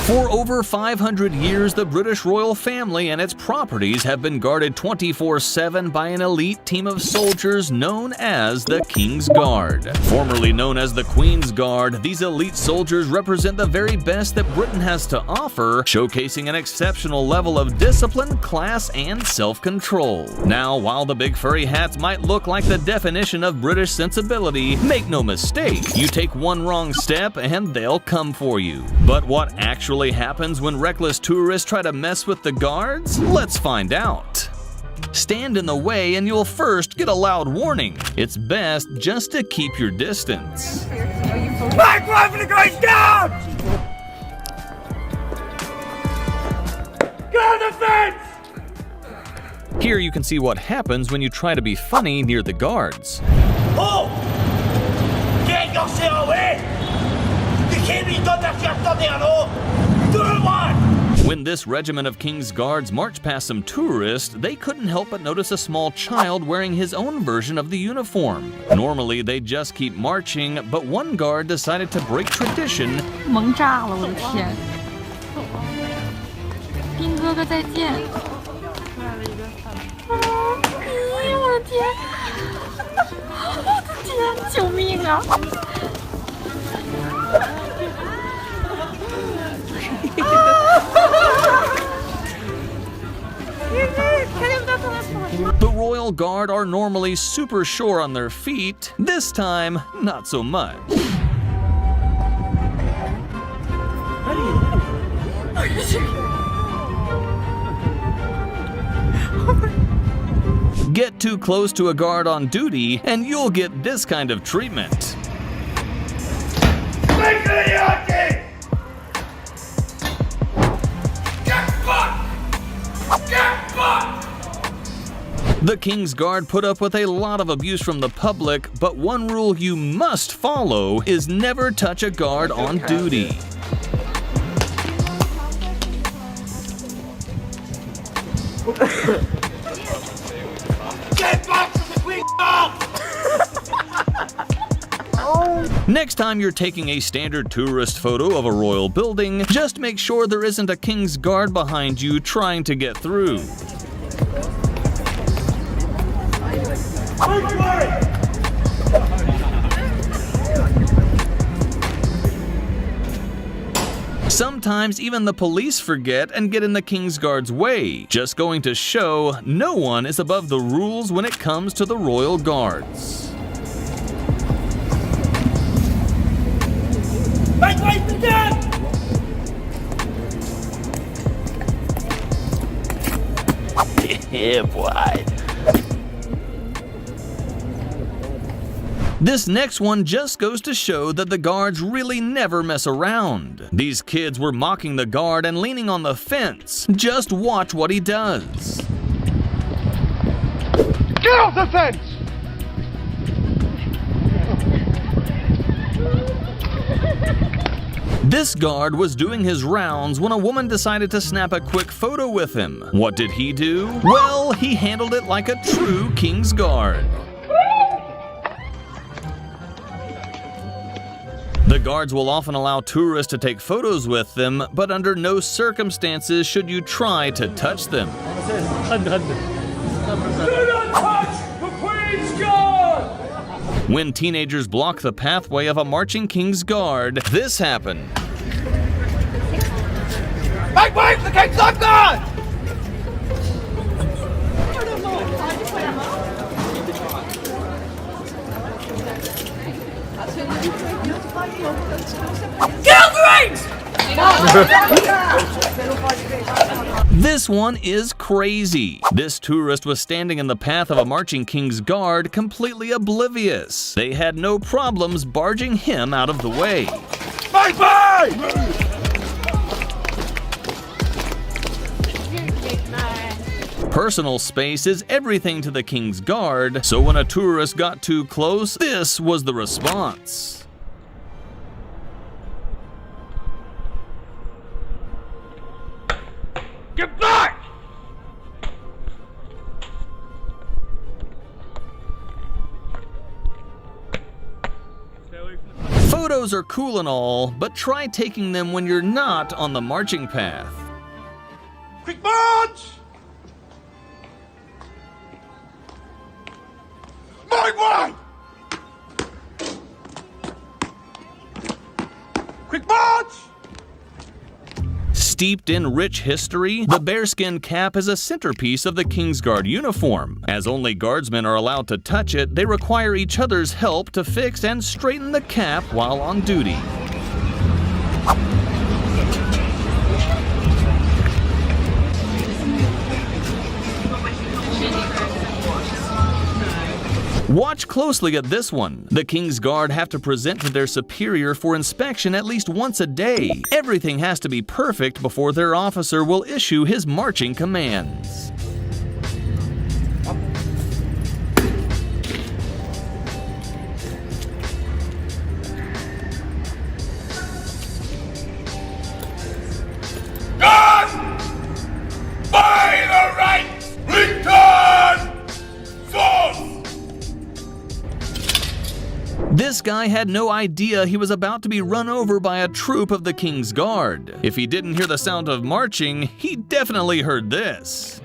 For over 500 years, the British royal family and its properties have been guarded 24/7 by an elite team of soldiers known as the King's Guard. Formerly known as the Queen's Guard, these elite soldiers represent the very best that Britain has to offer, showcasing an exceptional level of discipline, class, and self-control. Now, while the big furry hats might look like the definition of British sensibility, make no mistake, you take one wrong step and they'll come for you. But what actually happens when reckless tourists try to mess with the guards? Let's find out. Stand in the way and you'll first get a loud warning. It's best just to keep your distance. My driving the guys down! Get on the fence! Here you can see what happens when you try to be funny near the guards. Oh! Get yourself away! You can't be done that you're standing alone! Do it one! When this regiment of King's Guards marched past some tourists, they couldn't help but notice a small child wearing his own version of the uniform. Normally, they just keep marching, but one guard decided to break tradition. 萌炸了，我的天！兵哥哥再见！咦，我的天！我的天，救命啊！ The Royal Guard are normally super sure on their feet. This time, not so much. Get too close to a guard on duty, and you'll get this kind of treatment. The King's Guard put up with a lot of abuse from the public, but one rule you must follow is never touch a guard on duty. Get back to the Queen's Guard! Next time you're taking a standard tourist photo of a royal building, just make sure there isn't a King's Guard behind you trying to get through. Sometimes even the police forget and get in the King's Guard's way, just going to show no one is above the rules when it comes to the Royal Guards. Yeah, boy. This next one just goes to show that the guards really never mess around. These kids were mocking the guard and leaning on the fence. Just watch what he does. Get off the fence! This guard was doing his rounds when a woman decided to snap a quick photo with him. What did he do? Well, he handled it like a true King's Guard. The guards will often allow tourists to take photos with them, but under no circumstances should you try to touch them. Do not touch the Queen's Guard! When teenagers block the pathway of a marching King's Guard, this happened. Make way for the King's Guard! Get out the rings! This one is crazy. This tourist was standing in the path of a marching King's Guard, completely oblivious. They had no problems barging him out of the way. Bye-bye! Personal space is everything to the King's Guard, so when a tourist got too close, this was the response. Get back! Photo Photos are cool and all, but try taking them when you're not on the marching path. Quick march! My way! Quick march! Steeped in rich history, the bearskin cap is a centerpiece of the Kingsguard uniform. As only guardsmen are allowed to touch it, they require each other's help to fix and straighten the cap while on duty. Watch closely at this one. The Kingsguard have to present to their superior for inspection at least once a day. Everything has to be perfect before their officer will issue his marching commands. Gun! By the right! Return! Force! This guy had no idea he was about to be run over by a troop of the Kingsguard. If he didn't hear the sound of marching, he definitely heard this.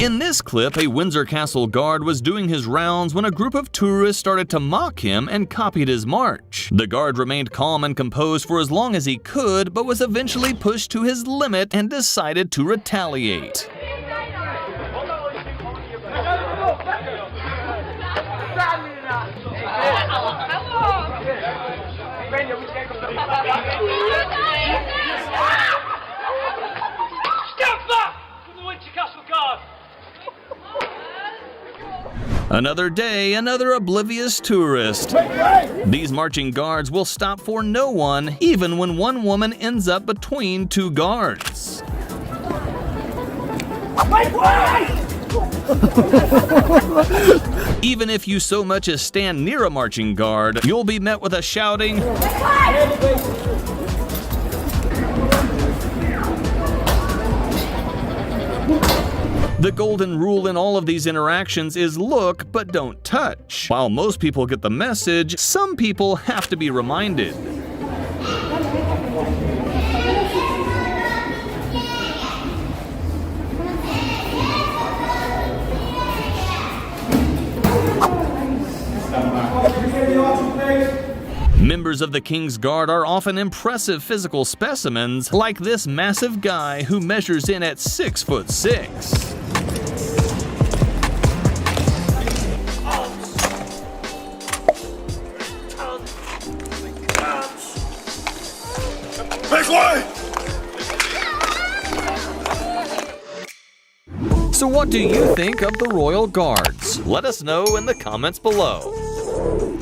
In this clip, a Windsor Castle guard was doing his rounds when a group of tourists started to mock him and copied his march. The guard remained calm and composed for as long as he could, but was eventually pushed to his limit and decided to retaliate. Another day, another oblivious tourist. These marching guards will stop for no one, even when one woman ends up between two guards. Even if you so much as stand near a marching guard, you'll be met with a shouting, The golden rule in all of these interactions is look, but don't touch. While most people get the message, some people have to be reminded. Members of the Kingsguard are often impressive physical specimens, like this massive guy who measures in at 6'6". Make way! So what do you think of the Royal Guards? Let us know in the comments below.